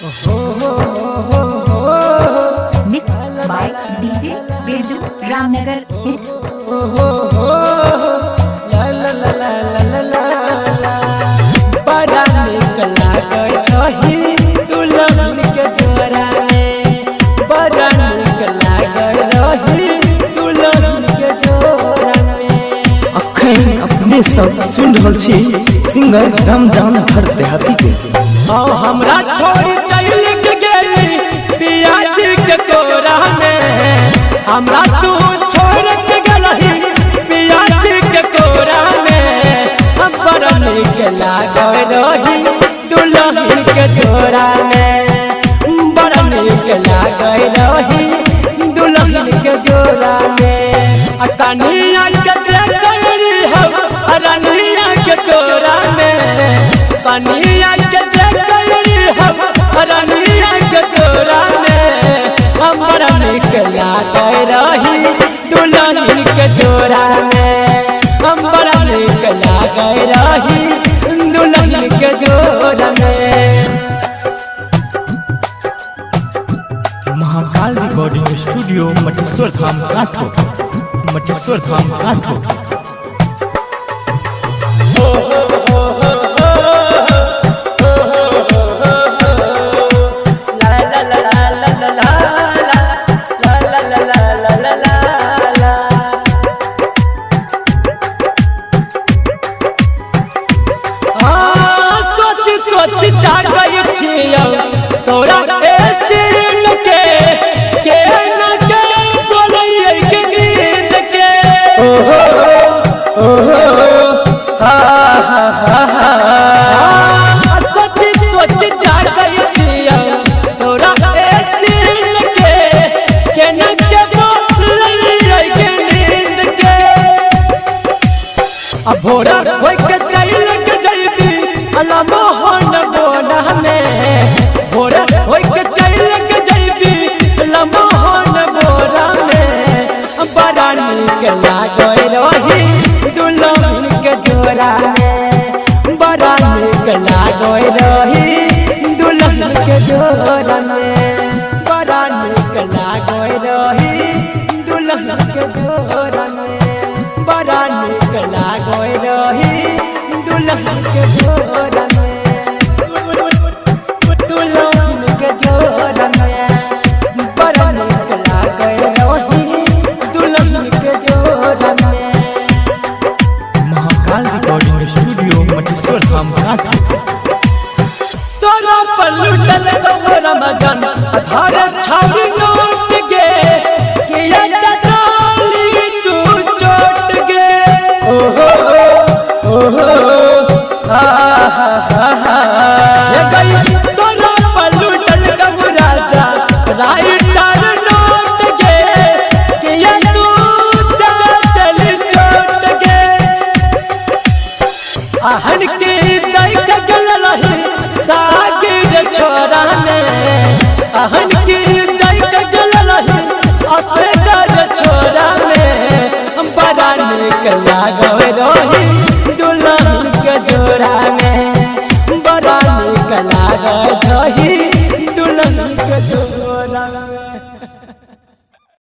Mixed by DJ Birju Ramnagar hit. बड़ा निक लागै छही दुल्हन के जोड़ा में, बड़ा निक लागै रही दुल्हन के जोड़ा में। अखन अपने सब सुन रहल छी सिंगर रमजान भर देहाती के। हमरा छोड़ी चल के गेली पियाजी के कोरा में, हमरा तू छोड़ के गेलही पियाजी के कोरा में। बड़ा निक लागै रही दुल्हन के जोड़ा में, बड़ा निक लागै रही दुल्हन के जोड़ा में। कन्हैया के देखरी हो रनिया के तोरा में, कन्हैया के देखरी हो रनिया के तोरा में। बड़ा निक लागै रही दुल्हन के जोड़ा में, बड़ा निक लागै रही दुल्हन के जोड़ा में। महाकाल रिकॉर्डिंग स्टूडियो मटेश्वर धाम काठोट, मटेश्वर धाम काठोट। तोरा ऐसीन के न के बोलैए के नींद के। ओहो ओहो हा हा हा हा सोच सोच जागै छियौ तोरा ऐसीन के न के बोलैए के नींद के। अब भोरा होय के चल के जइबी अला मोहन बोना में, भोरा होय के चल के जइबी लमोहन बोरा में। बड़ा निक लागै रही दुल्हन के जोड़ा में, बड़ा निक लागै रही दुल्हन के जोड़ा में, बड़ा निक लागै रही दुल्हन के जोड़ा में, बड़ा निक लागै रही दुल्हन के जोड़ा में, दुल्हन के जोड़ा में। बड़ा निक लागै रही दुल्हन के जोड़ा में। महाकाल रिकॉर्डिंग स्टूडियो मटेश्वर धाम काठोट। तोरा पर लुटल रमजान धार छाउरी